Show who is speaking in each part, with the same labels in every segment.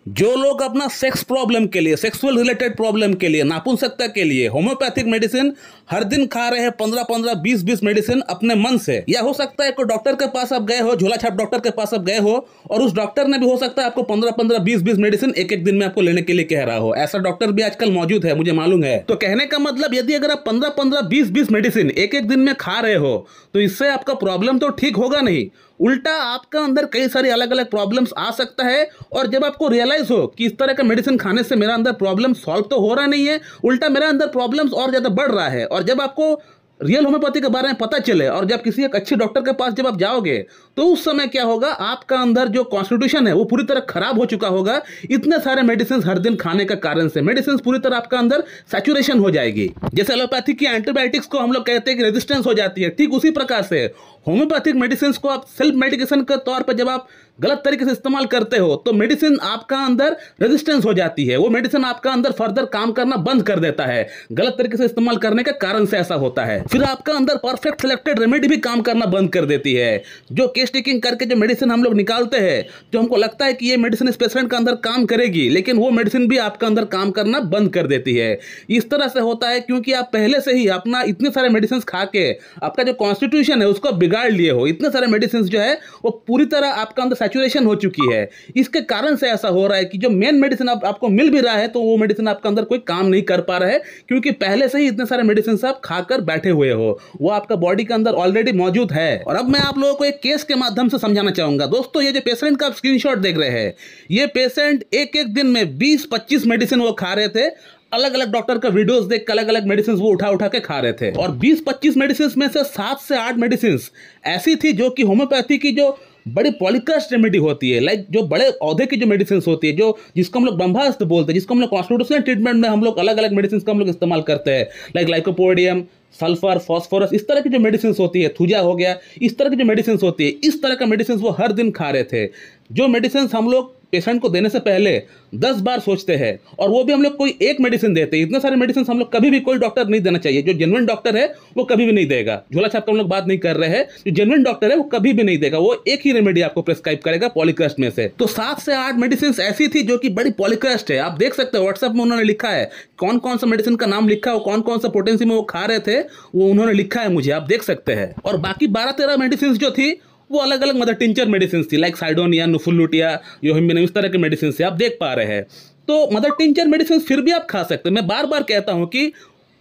Speaker 1: जो लोग अपना सेक्स प्रॉब्लम के लिए, सेक्सुअल रिलेटेड प्रॉब्लम के लिए, नापुंसकता के लिए होम्योपैथिक मेडिसिन हर दिन खा रहे हैं 15-15, 20-20 मेडिसिन अपने मन से, या हो सकता है कोई डॉक्टर के पास आप गए हो, झोला छाप डॉक्टर के पास आप गए हो और उस डॉक्टर ने भी हो सकता है आपको 15-15, 20-20 मेडिसिन एक एक दिन में आपको लेने के लिए कह रहा हो। ऐसा डॉक्टर भी आजकल मौजूद है, मुझे मालूम है। तो कहने का मतलब यदि अगर आप 15-15, 20-20 मेडिसिन एक एक दिन में खा रहे हो तो इससे आपका प्रॉब्लम तो ठीक होगा नहीं, उल्टा आपका अंदर कई सारी अलग अलग प्रॉब्लम्स आ सकता है। और जब आपको रियलाइज हो कि इस तरह का मेडिसिन खाने से मेरा अंदर प्रॉब्लम सॉल्व तो हो रहा नहीं है, उल्टा मेरा अंदर प्रॉब्लम्स और ज्यादा बढ़ रहा है, और जब आपको रियल होम्योपैथी के बारे में पता चले और जब किसी एक अच्छे डॉक्टर के पास जब आप जाओगे तो उस समय क्या होगा, आपका अंदर जो कॉन्स्टिट्यूशन है वो पूरी तरह खराब हो चुका होगा। इतने सारे मेडिसिन हर दिन खाने का कारण से मेडिसिन पूरी तरह आपका अंदर सैचुरेशन हो जाएगी। जैसे एलोपैथी की एंटीबायोटिक्स को हम लोग कहते हैं कि रेजिस्टेंस हो जाती है, ठीक उसी प्रकार से होम्योपैथिक मेडिसिन को आप सेल्फ मेडिकेशन के तौर पर जब आप गलत तरीके से इस्तेमाल करते हो तो मेडिसिन आपका अंदर रेजिस्टेंस हो जाती है, वो मेडिसिन आपका अंदर फर्दर काम करना बंद कर देता है। गलत तरीके से इस्तेमाल करने के कारण से ऐसा होता है। फिर आपका अंदर परफेक्ट सिलेक्टेड रेमेडी भी काम करना बंद कर देती है। जो केस टेकिंग करके जो मेडिसिन हम लोग निकालते हैं, जो हमको लगता है कि ये मेडिसिन इस पेशेंट का अंदर काम करेगी, लेकिन वो मेडिसिन भी आपका अंदर काम करना बंद कर देती है। इस तरह से होता है क्योंकि आप पहले से ही अपना इतने सारे मेडिसिन खा के आपका जो कॉन्स्टिट्यूशन है उसको बिगाड़ लिए हो। इतने सारे मेडिसिन जो है वो पूरी तरह आपका अंदर सैचुरेशन हो चुकी है। इसके कारण से ऐसा हो रहा है कि जो मेन मेडिसिन आपको मिल भी रहा है तो वो मेडिसिन आपका अंदर कोई काम नहीं कर पा रहा है, क्योंकि पहले से ही इतने सारे मेडिसिन आप खाकर बैठे हुए हो, वो आपका बॉडी के अंदर ऑलरेडी मौजूद है। और अब मैं आप लोगों को एक केस के माध्यम से समझाना चाहूंगा। दोस्तों, ये जो पेशेंट का आप स्क्रीनशॉट देख रहे हैं, ये पेशेंट एक एक दिन में 20-25 मेडिसिन वो खा रहे थे। अलग अलग डॉक्टर का वीडियोस देख अलग अलग मेडिसिन वो उठा उठा के खा रहे थे, और 20-25 मेडिसिन में से 7 से 8 मेडिसिन ऐसी थी जो कि होम्योपैथी की जो बड़ी पॉलीकास्ट रेमेडी होती है, लाइक जो बड़े औधे की जो मेडिसिन होती है, जो जिसको हम लोग ब्रह्मास्त्र बोलते हैं, जिसको हम लोग कॉन्स्टिट्यूशनल ट्रीटमेंट में हम लोग अलग अलग मेडिसिन का हम लोग इस्तेमाल करते हैं, लाइक लाइकोपोडियम, सल्फर, फास्फोरस, इस तरह की जो मेडिसिन होती है, थूजा हो गया, इस तरह की जो मेडिसिन होती है, इस तरह का मेडिसिन वो हर दिन खा रहे थे। जो मेडिसिन हम लोग पेशेंट को देने से पहले 10 बार सोचते हैं, और वो भी हम लोग कोई एक मेडिसिन देते हैं। इतने सारे मेडिसिन हम लोग कभी भी कोई डॉक्टर नहीं देना चाहिए। जो जेन्युइन डॉक्टर है वो कभी भी नहीं देगा। झोला छाप का हम लोग बात नहीं कर रहे हैं, जो जेन्युइन डॉक्टर है वो कभी भी नहीं देगा, वो एक ही रेमेडी आपको प्रेस्क्राइब करेगा पॉलीकास्ट में से। तो 7 से 8 मेडिसिन ऐसी थी जो कि बड़ी पॉलीकास्ट है। आप देख सकते हो व्हाट्सएप में उन्होंने लिखा है कौन कौन सा मेडिसिन का नाम लिखा है, कौन कौन सा पोटेंसी में वो खा रहे थे, वो उन्होंने लिखा है मुझे, आप देख सकते हैं। और बाकी 12-13 मेडिसिन जो थी वो अलग अलग मदर टिंचर मेडिसिन थी, लाइक साइडोनिया, नुफुलुटिया, योहिम्बिन, इस तरह के मेडिसिन से आप देख पा रहे हैं। तो मदर टिंचर मेडिसिन फिर भी आप खा सकते हैं। मैं बार बार कहता हूं कि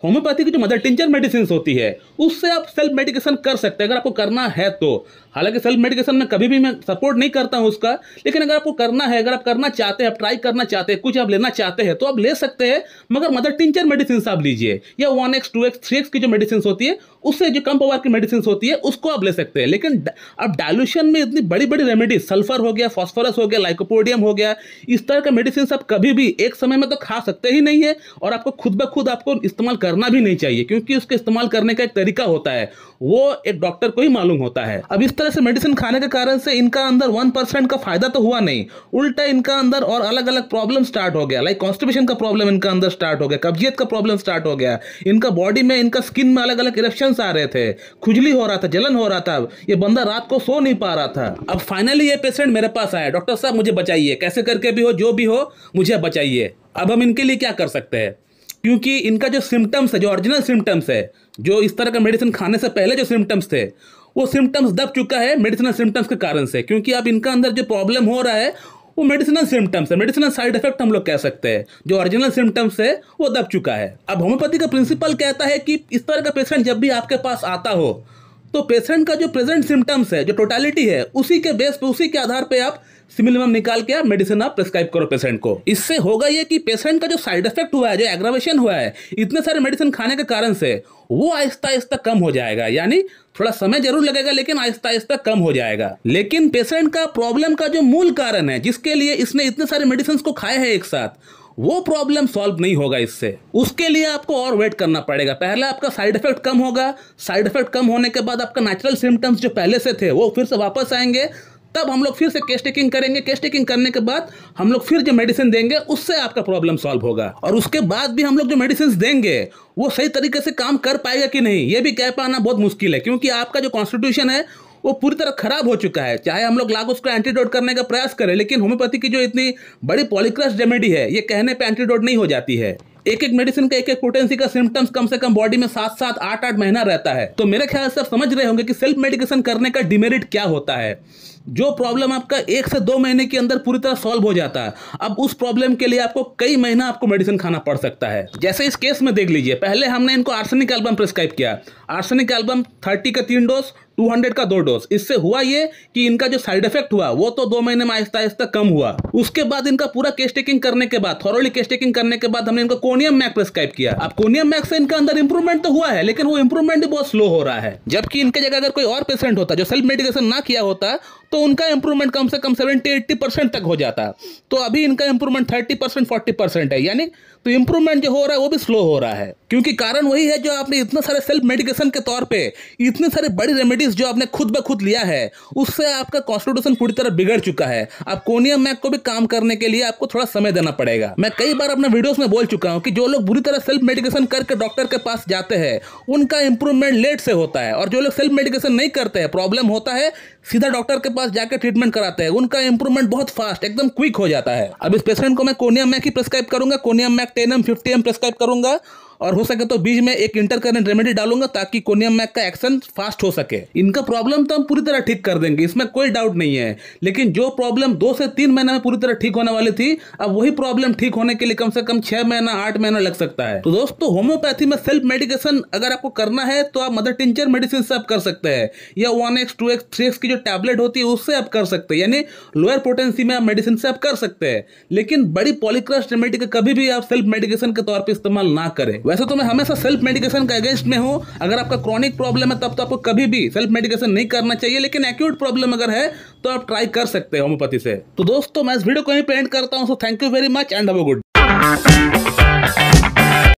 Speaker 1: होम्योपैथी की जो मदर टिंचर मेडिसिन होती है उससे आप सेल्फ मेडिकेशन कर सकते हैं अगर आपको करना है तो। हालांकि सेल्फ मेडिकेशन में कभी भी मैं सपोर्ट नहीं करता हूं उसका, लेकिन अगर आपको करना है, अगर आप करना चाहते हैं, आप ट्राई करना चाहते हैं, कुछ आप लेना चाहते हैं तो आप ले सकते हैं, मगर मदर टिंचर मेडिसिन आप लीजिए, या 1x, 2x, 3x की जो मेडिसिन होती है उससे जो कम पावर की मेडिसिन होती है उसको आप ले सकते हैं। लेकिन अब डायल्यूशन में इतनी बड़ी बड़ी रेमेडी, सल्फर हो गया, फास्फोरस हो गया, लाइकोपोडियम हो गया, इस तरह का मेडिसिन आप कभी भी एक समय में तो खा सकते ही नहीं है, और आपको खुद ब खुद आपको इस्तेमाल करना भी नहीं चाहिए, क्योंकि उसके इस्तेमाल करने का एक तरीका होता है, वो एक डॉक्टर को ही मालूम होता है। अब इस तरह से मेडिसिन खाने के कारण से इनका अंदर 1% का फायदा तो हुआ नहीं, उल्टा इनका अंदर और अलग अलग प्रॉब्लम स्टार्ट हो गया, लाइक कॉन्स्टिपेशन का प्रॉब्लम इनका अंदर स्टार्ट हो गया, कब्जियत का प्रॉब्लम स्टार्ट हो गया, इनका बॉडी में, इनका स्किन में अलग अलग इरेप्शंस आ रहे थे, खुजली हो रहा था, जलन हो रहा था, ये बंदा रात को सो नहीं पा रहा था। अब फाइनली ये पेशेंट मेरे पास आया, डॉक्टर साहब मुझे बचाइए, कैसे करके भी हो, जो भी हो मुझे बचाइए। अब हम इनके लिए क्या कर सकते हैं, क्योंकि इनका जो सिम्टम्स है, जो ओरिजिनल सिम्टम्स है, जो इस तरह का मेडिसिन खाने से पहले जो सिम्टम्स थे, वो सिम्टम्स दब चुका है मेडिसिनल सिम्टम्स के कारण से, क्योंकि अब इनका अंदर जो प्रॉब्लम हो रहा है वो मेडिसिनल सिम्टम्स है, मेडिसिनल साइड इफेक्ट हम लोग कह सकते हैं। जो ओरिजिनल सिम्टम्स है वो दब चुका है। अब होम्योपैथी का प्रिंसिपल कहता है कि इस तरह का पेशेंट जब भी आपके पास आता हो तो पेशेंट का जो प्रेजेंट सिम्टम्स है, जो टोटालिटी है, उसी के बेस पे, उसी के आधार पे आप सिमिलम निकाल के आप मेडिसिन आप प्रेस्क्राइब करो पेशेंट को। इससे होगा ये कि पेशेंट का जो साइड इफेक्ट हुआ है, जो एग्रावेशन हुआ है इतने सारे मेडिसिन खाने के कारण से, वो आहिस्ता आहिस्ता कम हो जाएगा। यानी थोड़ा समय जरूर लगेगा, लेकिन आहिस्ता आहिस्ता कम हो जाएगा। लेकिन पेशेंट का प्रॉब्लम का जो मूल कारण है, जिसके लिए इसने इतने सारे मेडिसिन को खाए हैं एक साथ, वो प्रॉब्लम सॉल्व नहीं होगा इससे। उसके लिए आपको और वेट करना पड़ेगा। पहले आपका साइड इफेक्ट कम होगा, साइड इफेक्ट कम होने के बाद आपका नेचुरल सिम्टम्स जो पहले से थे वो फिर से वापस आएंगे, तब हम लोग फिर से केस टेकिंग करेंगे। केस टेकिंग करने के बाद हम लोग फिर जो मेडिसिन देंगे उससे आपका प्रॉब्लम सॉल्व होगा, और उसके बाद भी हम लोग जो मेडिसिन देंगे वो सही तरीके से काम कर पाएगा कि नहीं, ये भी कह पाना बहुत मुश्किल है, क्योंकि आपका जो कॉन्स्टिट्यूशन है वो पूरी तरह खराब हो चुका है। चाहे हम लोग लाख उसको एंटीडोट करने का प्रयास करें, लेकिन होम्योपैथी की जो इतनी बड़ी पॉलीक्रस्ट रेमेडी है, ये कहने पे एंटीडोट नहीं हो जाती है। एक एक मेडिसिन का एक एक पोटेंसी का सिम्टम्स कम से कम बॉडी में 7-7, 8-8 महीना रहता है। तो मेरे ख्याल से आप समझ रहे होंगे कि सेल्फ मेडिकेशन करने का डिमेरिट क्या होता है। जो प्रॉब्लम आपका 1 से 2 महीने के अंदर पूरी तरह सॉल्व हो जाता है, अब उस प्रॉब्लम के लिए आपको कई महीना आपको मेडिसिन खाना पड़ सकता है। जैसे इस केस में देख लीजिए, पहले हमने इनको आर्सेनिक एल्बम प्रिस्क्राइब किया। आर्सेनिक एल्बम 30 का 3 डोज, 200 का 2 डोज। इससे हुआ ये कि इनका जो साइड इफेक्ट हुआ वो तो 2 महीने में आहिस्ता आहिस्ता कम हुआ। उसके बाद इनका पूरा केस टेकिंग करने के बाद, थॉरोली केस टेकिंग करने के बाद हमने इनको कोनियम मैक प्रिस्क्राइब किया। अब कोनियम मैक से इनका अंदर इंप्रूवमेंट तो हुआ है, लेकिन वो इंप्रूवमेंट भी बहुत स्लो हो रहा है। जबकि इनके जगह अगर कोई और पेशेंट होता जो सेल्फ मेडिकेशन ना किया होता, तो उनका इंप्रूवमेंट कम से कम 70-80% तक हो जाता। तो अभी इनका इंप्रूवमेंट 30%, 40% है, यानी तो इंप्रूवमेंट जो हो रहा है वो भी स्लो हो रहा है। क्योंकि कारण वही है, जो आपने इतने सारे सेल्फ मेडिकेशन के तौर पे इतनी सारी बड़ी रेमेडीज जो आपने खुद ब खुद लिया है, उससे आपका कॉन्स्टिट्यूशन पूरी तरह बिगड़ चुका है। अब कोनियम मैक को भी काम करने के लिए आपको थोड़ा समय देना पड़ेगा। मैं कई बार अपने वीडियोस में बोल चुका हूं कि जो लोग बुरी तरह सेल्फ मेडिकेशन करके डॉक्टर के पास जाते हैं, उनका इंप्रूवमेंट लेट से होता है। और जो लोग सेल्फ मेडिकेशन नहीं करते हैं, प्रॉब्लम होता है, सीधा डॉक्टर के पास जाकर ट्रीटमेंट कराते हैं, उनका इंप्रूवमेंट बहुत फास्ट, एकदम क्विक हो जाता है। अब इस पेशेंट को मैं कोनियम मैक ही प्रिस्क्राइब करूंगा, conium mac 10 mg 50 mg prescribe करूंगा, और हो सके तो बीच में एक इंटरकरेंट रेमेडी डालूंगा ताकि कोनियम मैक का एक्शन फास्ट हो सके। इनका प्रॉब्लम तो हम पूरी तरह ठीक कर देंगे, इसमें कोई डाउट नहीं है। लेकिन जो प्रॉब्लम 2 से 3 महीने में पूरी तरह ठीक होने वाली थी, अब वही प्रॉब्लम ठीक होने के लिए कम से कम 6 महीना 8 महीना लग सकता है। तो दोस्तों, होम्योपैथी में सेल्फ मेडिकेशन अगर आपको करना है तो आप मदर टिंचर मेडिसिन से आप कर सकते हैं, या 1x 2x 3x की जो टैबलेट होती है उससे आप कर सकते हैं, यानी लोअर पोटेंसी में आप मेडिसिन से आप कर सकते हैं। लेकिन बड़ी पॉलीक्रस्ट रेमेडी का कभी भी आप सेल्फ मेडिकेशन के तौर पर इस्तेमाल ना करें। वैसे तो मैं हमेशा सेल्फ मेडिकेशन का अगेंस्ट में हूं। अगर आपका क्रॉनिक प्रॉब्लम है तब तो आपको कभी भी सेल्फ मेडिकेशन नहीं करना चाहिए, लेकिन एक्यूट प्रॉब्लम अगर है तो आप ट्राई कर सकते हैं होम्योपैथी से। तो दोस्तों, मैं इस वीडियो को यहीं पे एंड करता हूं। So thank you very much and have a good.